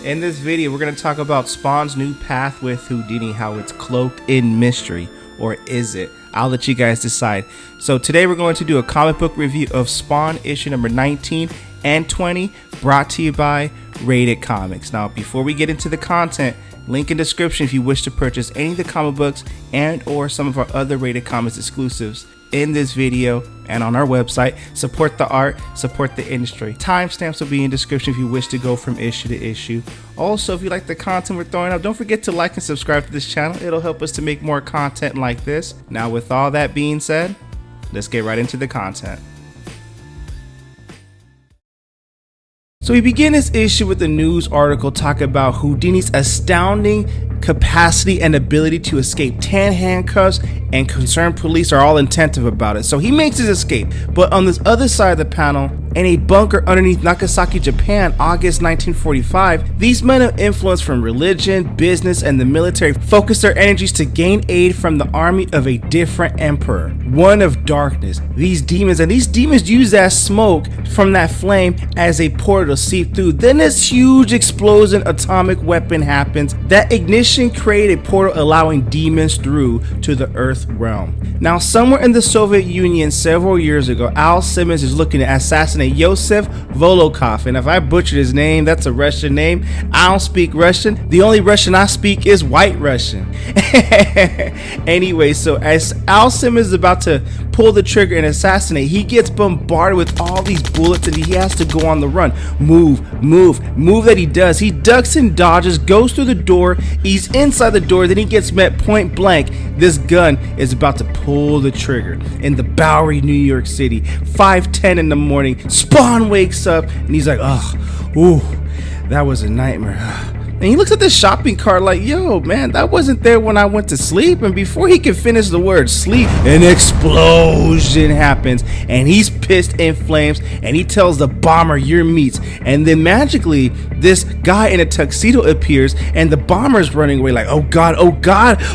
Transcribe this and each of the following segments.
In this video, we're going to talk about Spawn's new path with Houdini, how it's cloaked in mystery, or is it? I'll let you guys decide. So today we're going to do a comic book review of Spawn issue number 19 and 20, brought to you by RatedComics. Now, before we get into the content, link in description if you wish to purchase any of the comic books and or some of our other Rated Comics exclusives in this video and on our website. Support the art, support the industry. Timestamps will be in description if you wish to go from issue to issue. Also, if you like the content we're throwing out, don't forget to like and subscribe to this channel. It'll help us to make more content like this. Now, with all that being said, let's get right into the content. So we begin this issue with a news article talking about Houdini's astounding capacity and ability to escape 10 handcuffs, and concerned police are all attentive about it. So he makes his escape, but on this other side of the panel, in a bunker underneath Nagasaki, Japan, August 1945, these men of influence from religion, business, and the military focus their energies to gain aid from the army of a different emperor, one of darkness. These demons use that smoke from that flame as a portal to see through. Then this huge explosion atomic weapon happens. That ignition created a portal allowing demons through to the Earth realm. Now, somewhere in the Soviet Union several years ago, Al Simmons is looking to assassinate Yosef Volokov, and if I butchered his name, that's a Russian name. I don't speak Russian. The only Russian I speak is White Russian. Anyway, so as Al Simmons is about to pull the trigger and assassinate, he gets bombarded with all these bullets and he has to go on the run. Move that he does. He ducks and dodges, goes through the door, he's inside the door, then he gets met point blank. This gun is about to pull the trigger. In the Bowery, New York City, 5:10 in the morning, Spawn wakes up and he's like, ooh, that was a nightmare. And he looks at the shopping cart like, yo, man, that wasn't there when I went to sleep. And before he can finish the word sleep, an explosion happens and he's pissed in flames and he tells the bomber, you're meat. And then magically, this guy in a tuxedo appears and the bomber's running away like, oh God.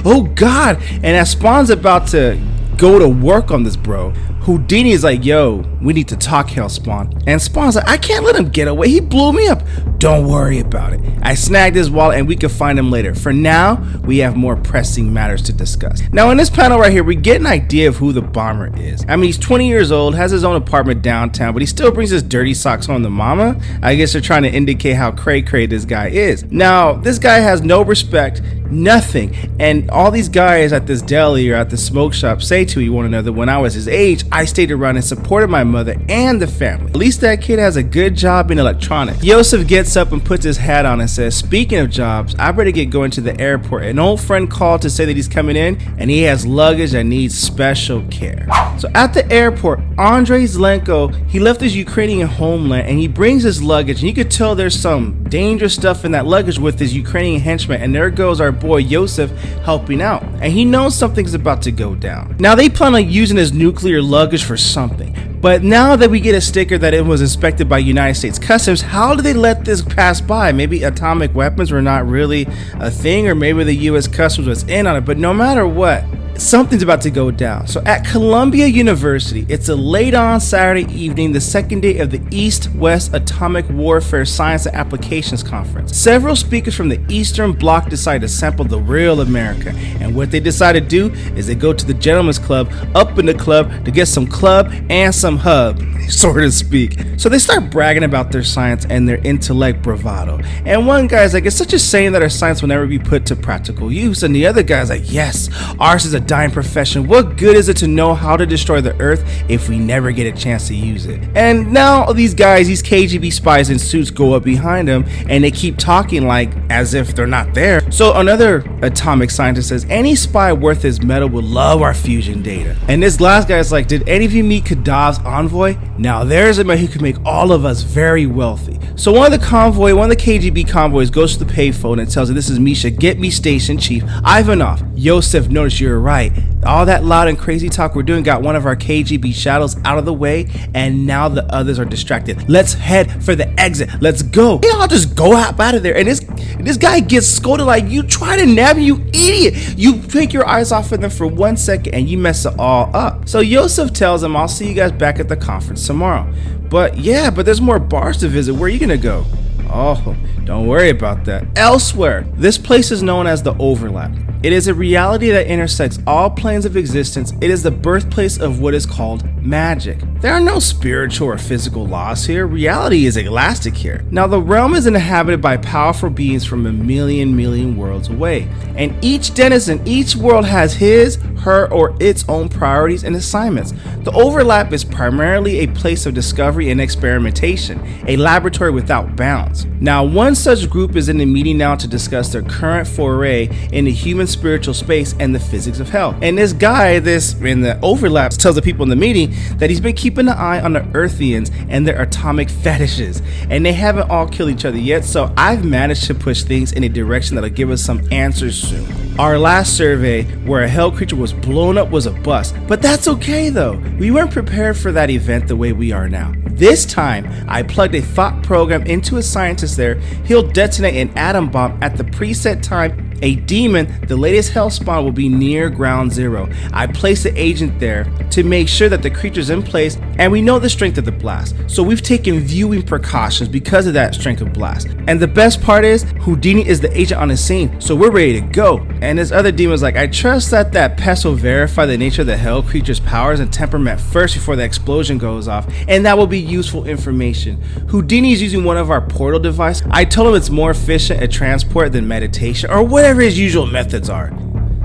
And as Spawn's about to go to work on this bro, Houdini is like, yo, we need to talk, Hell Spawn. And Spawn's like, I can't let him get away. He blew me up. Don't worry about it. I snagged his wallet and we can find him later. For now, we have more pressing matters to discuss. Now, in this panel right here, we get an idea of who the bomber is. I mean, he's 20 years old, has his own apartment downtown, but he still brings his dirty socks home to mama. I guess they're trying to indicate how cray-cray this guy is. Now, this guy has no respect, nothing. And all these guys at this deli or at the smoke shop say to one another, when I was his age, I stayed around and supported my mother and the family. At least that kid has a good job in electronics. Yosef gets up and puts his hat on and says, speaking of jobs, I better get going to the airport. An old friend called to say that he's coming in and he has luggage that needs special care. So at the airport, Andrei Zelenko, he left his Ukrainian homeland and he brings his luggage, and you could tell there's some dangerous stuff in that luggage with his Ukrainian henchman, and there goes our boy Yosef helping out, and he knows something's about to go down. Now they plan on using his nuclear luggage for something, but now that we get a sticker that it was inspected by United States Customs, how do they let this pass by? Maybe atomic weapons were not really a thing, or maybe the US Customs was in on it, but no matter what, something's about to go down. So at Columbia University, it's a late on Saturday evening, the second day of the East-West Atomic Warfare Science and Applications Conference. Several speakers from the Eastern Bloc decide to sample the real America, and what they decide to do is they go to the Gentleman's Club up in the club to get some club and some hub, so to speak. So they start bragging about their science and their intellect bravado. And one guy's like, it's such a shame that our science will never be put to practical use. And the other guy's like, yes, ours is a dying profession. What good is it to know how to destroy the earth if we never get a chance to use it? And now these guys, these KGB spies in suits, go up behind them and they keep talking like as if they're not there. So another atomic scientist says, any spy worth his mettle will love our fusion data. And this last guy's like, did any of you meet Kadav's envoy? Now there's a man who could make all of us very wealthy. So one of the KGB convoys goes to the payphone and tells her, this is Misha, get me station chief Ivanov. Yosef, notice you're right. All that loud and crazy talk we're doing got one of our KGB shadows out of the way, and now the others are distracted. Let's head for the exit. Let's go. They all just go out of there, and this guy gets scolded like, you try to nab me, you idiot. You take your eyes off of them for 1 second and you mess it all up. So Yosef tells him, I'll see you guys back at the conference tomorrow. But there's more bars to visit. Where are you gonna go? Oh, Don't worry about that. Elsewhere, this place is known as the Overlap. It is a reality that intersects all planes of existence. It is the birthplace of what is called magic. There are no spiritual or physical laws here. Reality is elastic here. Now, the realm is inhabited by powerful beings from a million worlds away. And each denizen, each world has his, her, or its own priorities and assignments. The Overlap is primarily a place of discovery and experimentation, a laboratory without bounds. Now, one such group is in a meeting now to discuss their current foray in the human spiritual space and the physics of hell. And this guy, in the Overlap, tells the people in the meeting that he's been keeping an eye on the Earthians and their atomic fetishes. And they haven't all killed each other yet, so I've managed to push things in a direction that'll give us some answers soon. Our last survey, where a hell creature was blown up, was a bust. But that's okay though. We weren't prepared for that event the way we are now. This time, I plugged a thought program into a scientist there. He'll detonate an atom bomb at the preset time. A demon, the latest hell spawn, will be near ground zero. I placed the agent there to make sure that the creature's in place, and we know the strength of the blast. So we've taken viewing precautions because of that strength of blast. And the best part is, Houdini is the agent on the scene, so we're ready to go. And this other demon's like, I trust that pest will verify the nature of the hell creature's powers and temperament first before the explosion goes off, and that will be useful information. Houdini's using one of our portal devices. I told him it's more efficient at transport than meditation, or whatever his usual methods are.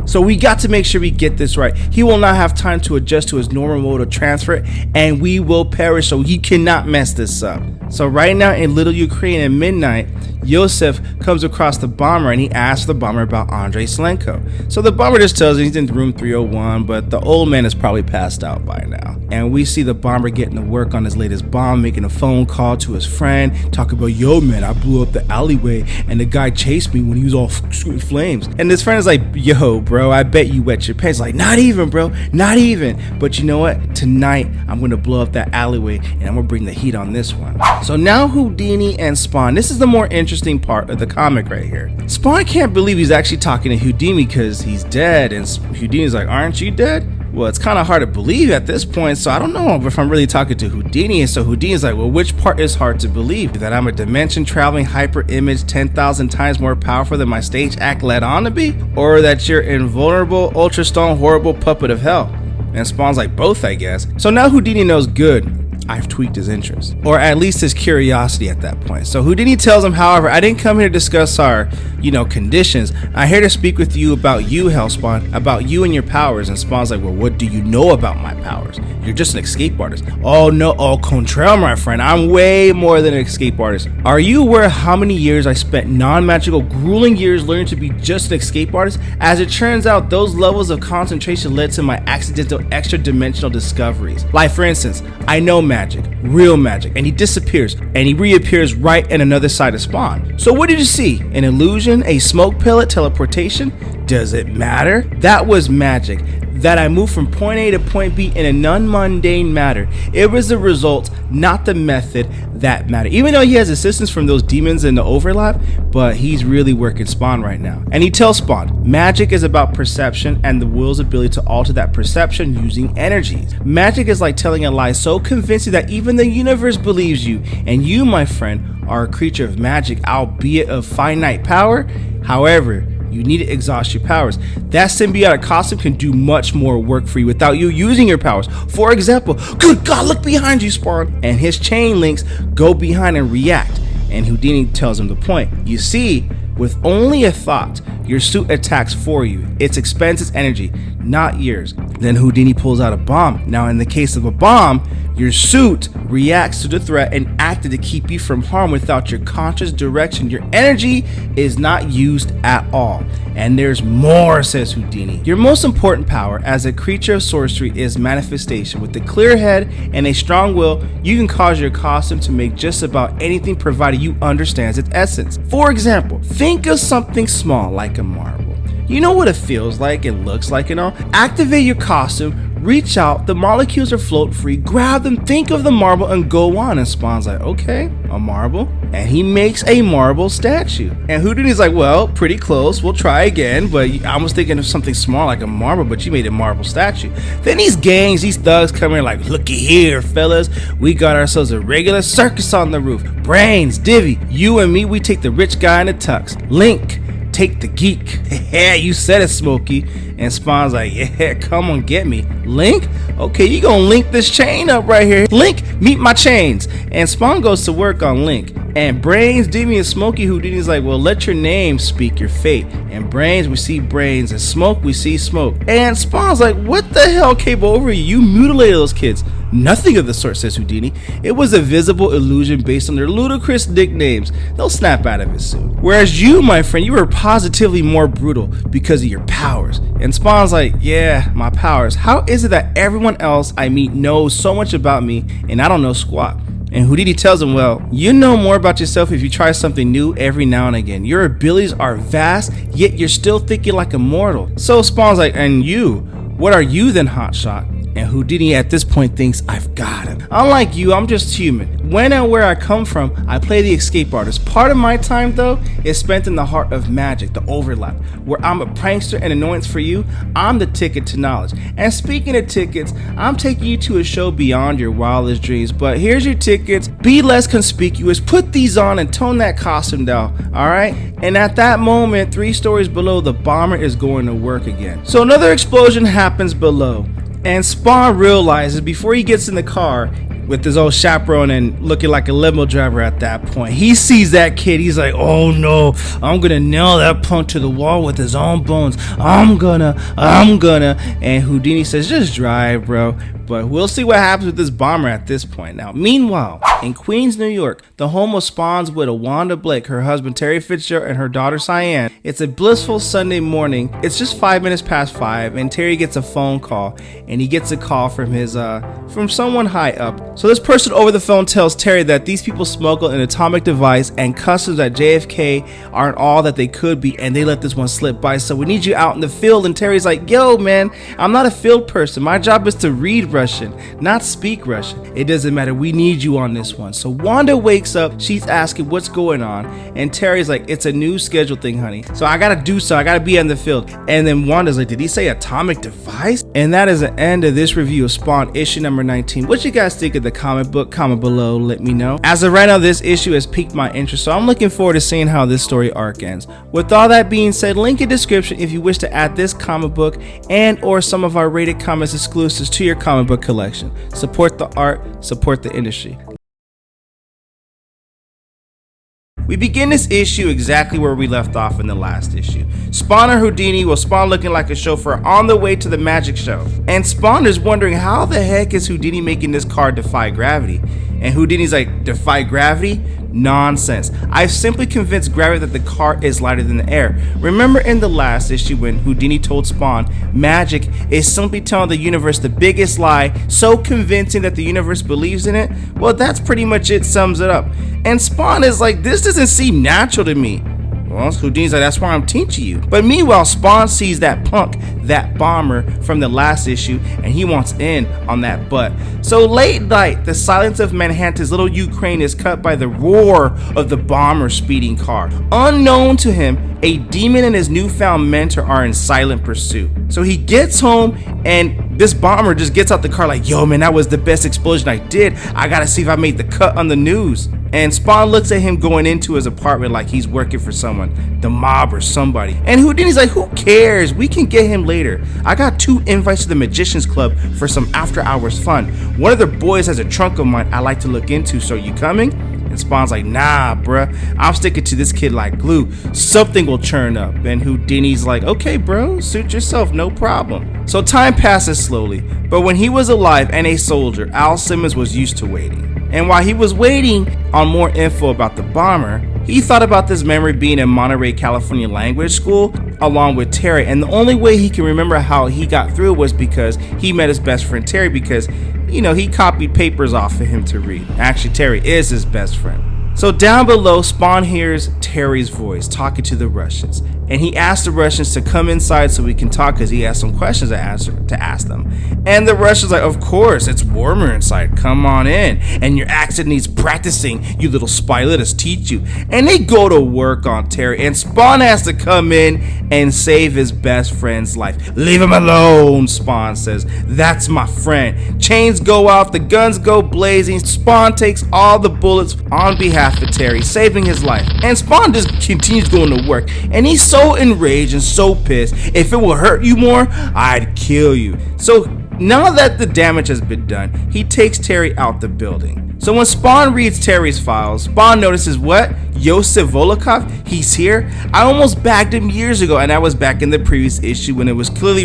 So we got to make sure we get this right. He will not have time to adjust to his normal mode of transfer, and we will perish, so he cannot mess this up. So right now in Little Ukraine at midnight, Yosef comes across the bomber and he asks the bomber about Andrei Slenko. So the bomber just tells him he's in room 301, but the old man is probably passed out by now. And we see the bomber getting to work on his latest bomb, making a phone call to his friend, talking about, yo man, I blew up the alleyway and the guy chased me when he was all shooting flames. And his friend is like, yo bro, I bet you wet your pants. Like, not even bro, not even. But you know what? Tonight, I'm gonna blow up that alleyway and I'm gonna bring the heat on this one. So now Houdini and Spawn, this is the more interesting part of the comic right here. Spawn can't believe he's actually talking to Houdini because he's dead, and Houdini's like, aren't you dead? Well, it's kind of hard to believe at this point, so I don't know if I'm really talking to Houdini. And so Houdini's like, well, which part is hard to believe? That I'm a dimension traveling hyper image 10,000 times more powerful than my stage act led on to be? Or that you're invulnerable, ultra stone, horrible puppet of hell? And Spawn's like, both, I guess. So now Houdini knows good. I've tweaked his interest, or at least his curiosity at that point. So Houdini tells him, however, I didn't come here to discuss our, conditions. I'm here to speak with you about you, Hellspawn, about you and your powers. And Spawn's like, well, what do you know about my powers? You're just an escape artist. Oh no, au contraire, my friend. I'm way more than an escape artist. Are you aware how many years I spent non-magical, grueling years learning to be just an escape artist? As it turns out, those levels of concentration led to my accidental extra-dimensional discoveries. Like, for instance, I know magic, real magic, and he disappears and he reappears right in another side of Spawn. So what did you see? An illusion? A smoke pellet? Teleportation? Does it matter? That was magic. That I moved from point A to point B in a non-mundane manner. It was the result, not the method, that mattered. Even though he has assistance from those demons in the Overlap, but he's really working Spawn right now. And he tells Spawn, magic is about perception and the will's ability to alter that perception using energies. Magic is like telling a lie so convincing that even the universe believes you. And you, my friend, are a creature of magic, albeit of finite power. However, you need to exhaust your powers. That symbiotic costume can do much more work for you without you using your powers. For example, good God, look behind you, Spawn. And his chain links go behind and react. And Houdini tells him the point. You see, with only a thought, your suit attacks for you. It expends its energy, not yours. Then Houdini pulls out a bomb. Now, in the case of a bomb, your suit reacts to the threat and acted to keep you from harm without your conscious direction. Your energy is not used at all. And there's more, says Houdini. Your most important power as a creature of sorcery is manifestation. With a clear head and a strong will, you can cause your costume to make just about anything provided you understand its essence. For example, think of something small like a marble. You know what it feels like, it looks like and all. Activate your costume, reach out, the molecules are float free, grab them, think of the marble, and go on. And Spawn's like, okay, a marble. And he makes a marble statue. And Houdini's like, well, pretty close, we'll try again, but I was thinking of something small like a marble, but you made a marble statue. Then these gangs, these thugs come in like, looky here, fellas, we got ourselves a regular circus on the roof. Brains, Divvy, you and me, we take the rich guy in the tux. Link, take the geek. Yeah, you said it, Smokey. And Spawn's like, yeah, come on, get me. Link? Okay, you gonna link this chain up right here. Link, meet my chains. And Spawn goes to work on Link. And Brains, Divvy, and Smokey, Houdini's like, well, let your name speak your fate. And Brains, we see Brains. And Smoke, we see Smoke. And Spawn's like, what the hell came over you? You mutilated those kids. Nothing of the sort, says Houdini. It was a visible illusion based on their ludicrous nicknames. They'll snap out of it soon. Whereas you, my friend, you were positively more brutal because of your powers. And Spawn's like, yeah, my powers. How is it that everyone else I meet knows so much about me and I don't know squat? And Houdini tells him, well, you know more about yourself if you try something new every now and again. Your abilities are vast, yet you're still thinking like a mortal. So Spawn's like, and you, what are you then, hotshot? And Houdini at this point thinks, I've got him. Unlike you, I'm just human. When and where I come from, I play the escape artist. Part of my time, though, is spent in the heart of magic, the overlap, where I'm a prankster and annoyance for you. I'm the ticket to knowledge. And speaking of tickets, I'm taking you to a show beyond your wildest dreams. But here's your tickets. Be less conspicuous. Put these on and tone that costume down, all right? And at that moment, 3 stories below, the bomber is going to work again. So another explosion happens below. And Spawn realizes before he gets in the car with his old chaperone and looking like a limo driver at that point, he sees that kid. He's like, oh no, I'm gonna nail that punk to the wall with his own bones. I'm gonna. And Houdini says, just drive, bro. But we'll see what happens with this bomber at this point. Now, meanwhile, in Queens, New York, the home of Spawn's widow, Wanda Blake, her husband, Terry Fitzgerald, and her daughter, Cyan, it's a blissful Sunday morning. It's just 5 minutes past 5, and Terry gets a phone call, and he gets a call from from someone high up. So this person over the phone tells Terry that these people smuggled an atomic device, and customs at JFK aren't all that they could be, and they let this one slip by. So we need you out in the field. And Terry's like, yo, man, I'm not a field person. My job is to read Russian, not speak Russian. It doesn't matter. We need you on this one. So Wanda wakes up. She's asking what's going on. And Terry's like, it's a new schedule thing, honey. So I got to do so. I got to be in the field. And then Wanda's like, did he say atomic device? And that is the end of this review of Spawn issue number 19. What you guys think of the comic book? Comment below. Let me know. As of right now, this issue has piqued my interest. So I'm looking forward to seeing how this story arc ends. With all that being said, link in description if you wish to add this comic book and or some of our Rated Comics exclusives to your comic book collection. Support the art, support the industry. We begin this issue exactly where we left off in the last issue. Spawn and Houdini, with Spawn looking like a chauffeur on the way to the magic show. And Spawn is wondering how the heck is Houdini making this car defy gravity? And Houdini's like, defy gravity? Nonsense. I've simply convinced gravity that the car is lighter than the air. Remember in the last issue when Houdini told Spawn magic is simply telling the universe the biggest lie, so convincing that the universe believes in it? Well, that's pretty much it, sums it up. And Spawn is like, this doesn't seem natural to me. Well, Houdini's like, that's why I'm teaching you. But meanwhile, Spawn sees that punk, that bomber from the last issue, and he wants in on that butt. So late night, the silence of Manhattan's little Ukraine is cut by the roar of the bomber speeding car. Unknown to him, a demon and his newfound mentor are in silent pursuit. So he gets home, and this bomber just gets out the car like, yo man, that was the best explosion I did. I gotta see if I made the cut on the news. And Spawn looks at him going into his apartment like he's working for someone, the mob or somebody. And Houdini's like, who cares? We can get him later. I got 2 invites to the Magicians Club for some after hours fun. One of their boys has a trunk of mine I like to look into, so you coming? And Spawn's like, nah, bruh. I'm sticking to this kid like glue. Something will churn up. And Houdini's like, okay, bro, suit yourself, no problem. So time passes slowly. But when he was alive and a soldier, Al Simmons was used to waiting. And while he was waiting on more info about the bomber, he thought about this memory being in Monterey, California language school along with Terry. And the only way he can remember how he got through was because he met his best friend Terry, because, you know, he copied papers off of him to read. Actually, Terry is his best friend. So down below, Spawn hears Terry's voice talking to the Russians, and he asks the Russians to come inside so we can talk because he has some questions to ask them. And the Russians like, of course, it's warmer inside, come on in, and your accent needs practicing, you little spy, let us teach you. And they go to work on Terry, and Spawn has to come in and save his best friend's life. Leave him alone, Spawn says, that's my friend. Chains go out, the guns go blazing, Spawn takes all the bullets on behalf of Terry, saving his life. And Spawn just continues going to work, and he's so enraged and so pissed. If it will hurt you more, I'd kill you. So now that the damage has been done, he takes Terry out the building. So when Spawn reads Terry's files, Spawn notices, what? Yosef Volokov? He's here? I almost bagged him years ago, and I was back in the previous issue when it was clearly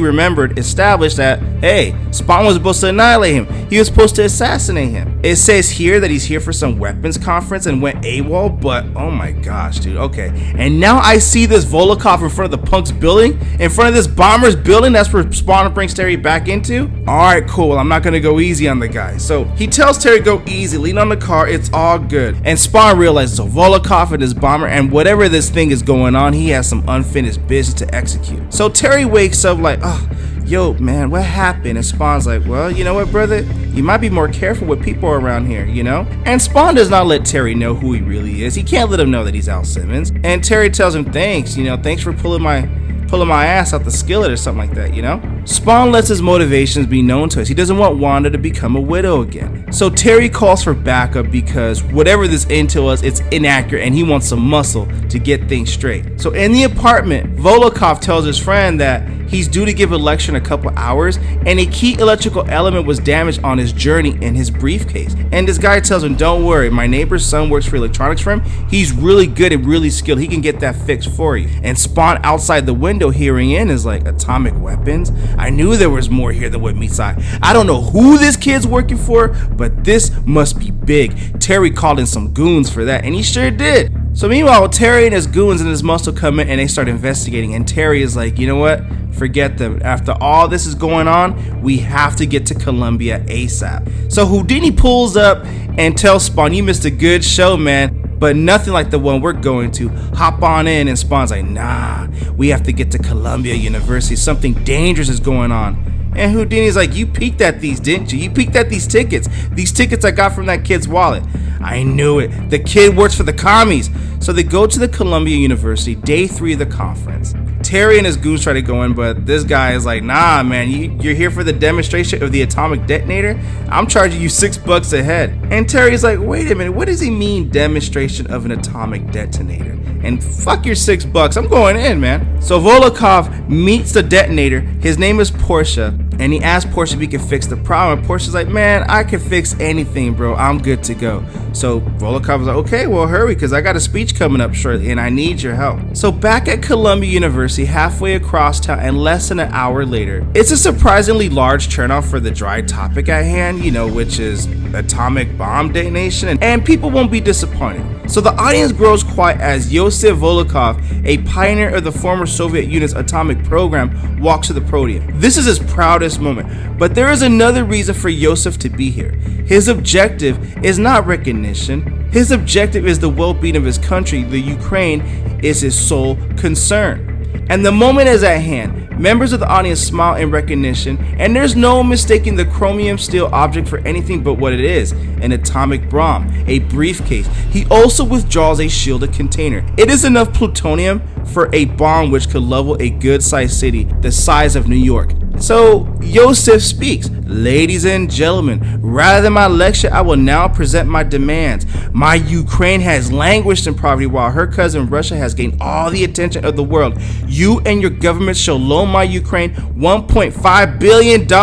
established that, hey, Spawn was supposed to annihilate him. He was supposed to assassinate him. It says here that he's here for some weapons conference and went AWOL, but oh my gosh, dude, okay. And now I see this Volokov in front of the punk's building, in front of this bomber's building, that's where Spawn brings Terry back into? Alright, cool, I'm not gonna go easy on the guy. So he tells Terry go easy, lean on the car, it's all good. And Spawn realizes, so Volokov and his bomber, and whatever this thing is going on, he has some unfinished business to execute. So Terry wakes up like, oh, yo, man, what happened? And Spawn's like, well, you know what, brother? You might be more careful with people around here, you know? And Spawn does not let Terry know who he really is. He can't let him know that he's Al Simmons. And Terry tells him, thanks, you know, thanks for pulling my ass out the skillet or something like that, you know? Spawn lets his motivations be known to us. He doesn't want Wanda to become a widow again. So Terry calls for backup because whatever this intel is, it's inaccurate and he wants some muscle to get things straight. So in the apartment, Volokov tells his friend that he's due to give a lecture in a couple hours and a key electrical element was damaged on his journey in his briefcase. And this guy tells him, don't worry, my neighbor's son works for electronics firm. He's really good and really skilled. He can get that fixed for you. And Spawn outside the window hearing in is like, atomic weapons? I knew there was more here than what meets eye. I don't know who this kid's working for, but this must be big. Terry called in some goons for that, and he sure did. So meanwhile, Terry and his goons and his muscle come in and they start investigating, and Terry is like, you know what? Forget them. After all this is going on, we have to get to Columbia ASAP. So Houdini pulls up and tells Spawn, you missed a good show, man, but nothing like the one we're going to. Hop on in. And Spawn's like, nah, we have to get to Columbia University. Something dangerous is going on. And Houdini's like, you peeked at these, didn't you? You peeked at these tickets. These tickets I got from that kid's wallet. I knew it. The kid works for the commies. So they go to the Columbia University, day 3 of the conference. Terry and his goons try to go in, but this guy is like, nah, man, you're here for the demonstration of the atomic detonator? I'm charging you $6 a head. And Terry's like, wait a minute, what does he mean, demonstration of an atomic detonator? And fuck your $6, I'm going in, man. So Volokov meets the detonator. His name is Portia, and he asks Portia if he can fix the problem. And Portia's like, man, I can fix anything, bro. I'm good to go. So Volokov's like, okay, well, hurry, because I got a speech coming up shortly, and I need your help. So back at Columbia University, halfway across town, and less than an hour later, it's a surprisingly large turnout for the dry topic at hand, you know, which is atomic bomb detonation, and people won't be disappointed. So the audience grows quiet as Yosef Volokov, a pioneer of the former Soviet Union's atomic program, walks to the podium. This is his proudest moment, but there is another reason for Yosef to be here. His objective is not recognition. His objective is the well-being of his country. The Ukraine is his sole concern. And the moment is at hand. Members of the audience smile in recognition, and there's no mistaking the chromium steel object for anything but what it is, an atomic bomb, a briefcase. He also withdraws a shielded container. It is enough plutonium for a bomb which could level a good-sized city the size of New York. So Yosef speaks. Ladies and gentlemen, rather than my lecture, I will now present my demands. My Ukraine has languished in poverty while her cousin Russia has gained all the attention of the world. You and your government shall loan my Ukraine $1.5 billion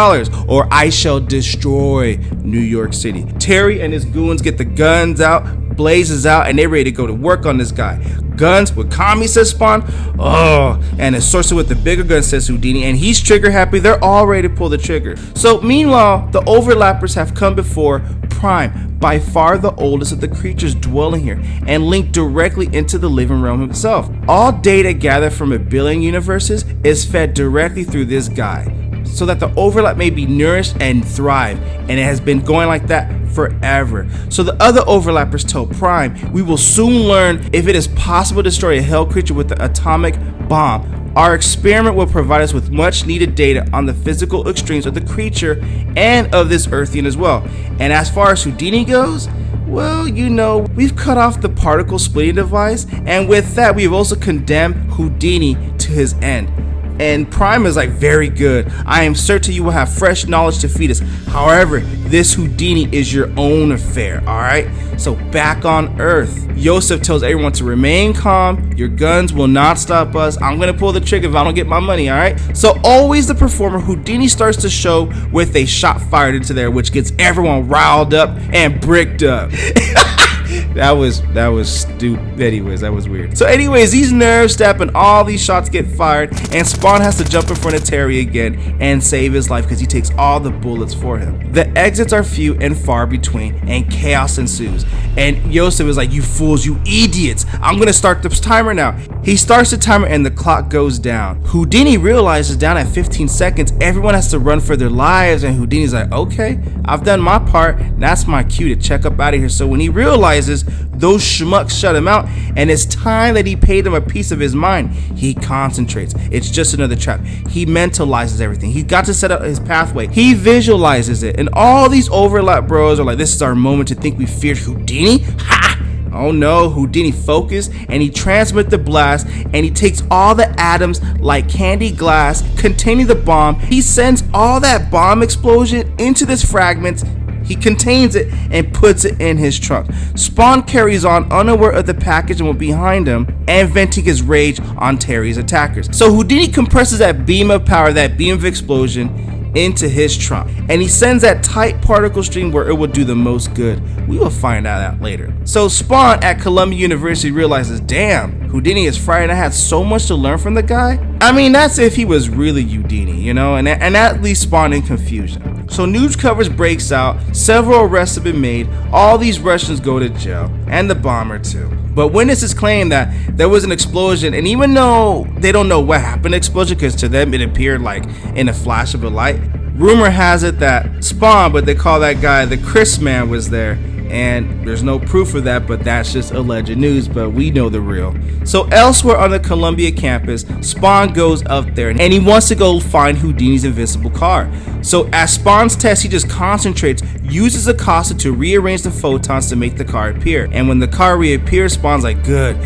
or I shall destroy New York City. Terry and his goons get the guns out, blazes out, and they're ready to go to work on this guy. Guns with commie, says Spawn. Oh, and a sorcerer with the bigger gun, says Houdini, and he's trigger happy. They're all ready to pull the trigger. So meanwhile, the overlappers have come before Prime, by far the oldest of the creatures dwelling here, and linked directly into the living realm himself. All data gathered from 1 billion universes is fed directly through this guy, so that the overlap may be nourished and thrive, and it has been going like that forever. So the other overlappers tell Prime, we will soon learn if it is possible to destroy a hell creature with the atomic bomb. Our experiment will provide us with much needed data on the physical extremes of the creature and of this Earthian as well. And as far as Houdini goes, well, you know, we've cut off the particle splitting device, and with that, we've also condemned Houdini to his end. And Prime is like, very good. I am certain you will have fresh knowledge to feed us. However, this Houdini is your own affair, alright? So back on Earth, Yosef tells everyone to remain calm. Your guns will not stop us. I'm gonna pull the trigger if I don't get my money, alright? So always the performer, Houdini starts the show with a shot fired into there, which gets everyone riled up and bricked up. That was stupid. Anyways, that was weird. So anyways, these nerves step and all these shots get fired, and Spawn has to jump in front of Terry again and save his life because he takes all the bullets for him. The exits are few and far between, and chaos ensues. And Yosef is like, you fools, you idiots, I'm gonna start the timer now. He starts the timer and the clock goes down. Houdini realizes down at 15 seconds, everyone has to run for their lives, and Houdini's like, okay, I've done my part, that's my cue to check up out of here. So when he realizes those schmucks shut him out and it's time that he paid them a piece of his mind, he concentrates. It's just another trap. He mentalizes everything. He got to set up his pathway. He visualizes it, and all these overlap bros are like, this is our moment to think we feared Houdini? Ha! Oh no, Houdini focused and he transmits the blast, and he takes all the atoms like candy glass containing the bomb. He sends all that bomb explosion into this fragments. He contains it and puts it in his trunk. Spawn carries on, unaware of the package and what's behind him, and venting his rage on Terry's attackers. So Houdini compresses that beam of power, that beam of explosion, into his trunk, and he sends that tight particle stream where it will do the most good. We will find out later. So Spawn at Columbia University realizes, damn, Houdini is fried. I had so much to learn from the guy. I mean, that's if he was really Houdini, you know, and that leaves Spawn in confusion. So news coverage breaks out, several arrests have been made, all these Russians go to jail, and the bomber too. But witnesses claim that there was an explosion, and even though they don't know what happened to the explosion, because to them it appeared like in a flash of a light, rumor has it that Spawn, but they call that guy the Chris Man, was there. And there's no proof of that, but that's just alleged news, but we know the real. So elsewhere on the Columbia campus, Spawn goes up there and he wants to go find Houdini's invisible car. So at Spawn's test, he just concentrates, uses Acosta to rearrange the photons to make the car appear. And when the car reappears, Spawn's like, good,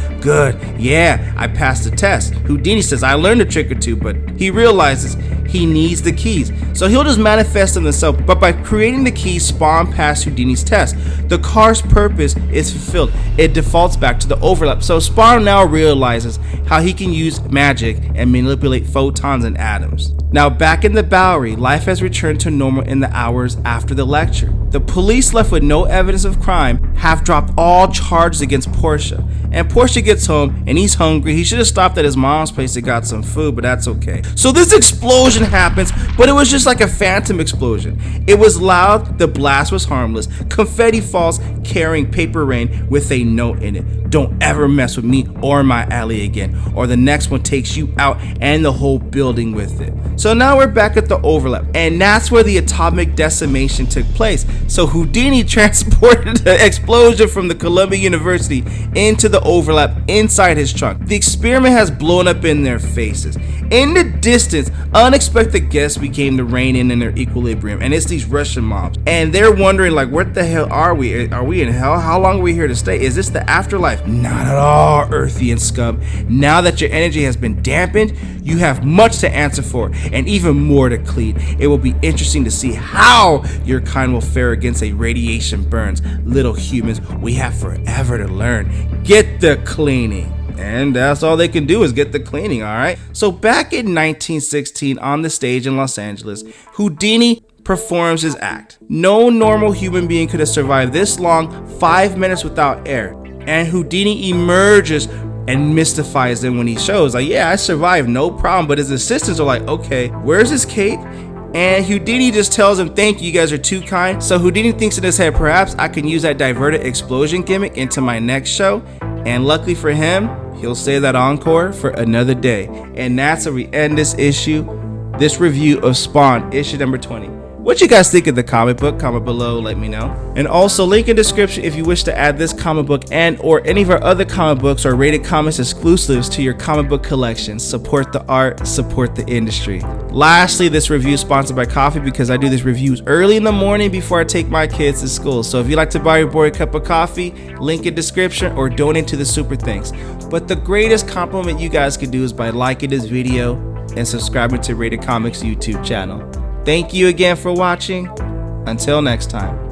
yeah, I passed the test. Houdini says, I learned a trick or two, but he realizes he needs the keys. So he'll just manifest them himself, but by creating the keys, Spawn passed Houdini's test. The car's purpose is fulfilled. It defaults back to the overlap. So Spawn now realizes how he can use magic and manipulate photons and atoms. Now back in the Bowery, life has returned to normal in the hours after the lecture. The police, left with no evidence of crime, have dropped all charges against Portia. And Portia gets home and he's hungry. He should have stopped at his mom's place and got some food, but that's okay. So this explosion happens, but it was just like a phantom explosion. It was loud, the blast was harmless. Confetti falls carrying paper rain with a note in it. Don't ever mess with me or my alley again, or the next one takes you out and the whole building with it. So now we're back at the overlap, and that's where the atomic decimation took place. So Houdini transported the explosion from the Columbia University into the overlap inside his trunk. The experiment has blown up in their faces. In the distance, unexpected guests began to rein in their equilibrium, and it's these Russian mobs, and they're wondering like, what the hell are we? Are we in hell? How long are we here to stay? Is this the afterlife? Not at all, Earthian scum. Now that your energy has been dampened, you have much to answer for and even more to clean. It will be interesting to see how your kind will fare against a radiation burns. Little humans, we have forever to learn. Get the cleaning. And that's all they can do is get the cleaning, alright? So back in 1916 on the stage in Los Angeles, Houdini performs his act. No normal human being could have survived this long, 5 minutes without air. And Houdini emerges and mystifies them when he shows, like, yeah, I survived, no problem. But his assistants are like, okay, where's his cape? And Houdini just tells him, thank you, you guys are too kind. So Houdini thinks in his head, perhaps I can use that diverted explosion gimmick into my next show. And luckily for him, he'll save that encore for another day. And that's how we end this issue, this review of Spawn, issue number 20. What you guys think of the comic book? Comment below, let me know. And also link in description if you wish to add this comic book and or any of our other comic books or Rated Comics exclusives to your comic book collection. Support the art, support the industry. Lastly, this review is sponsored by coffee because I do these reviews early in the morning before I take my kids to school. So if you'd like to buy your boy a cup of coffee, link in description or donate to the Super Thanks. But the greatest compliment you guys could do is by liking this video and subscribing to Rated Comics YouTube channel. Thank you again for watching. Until next time.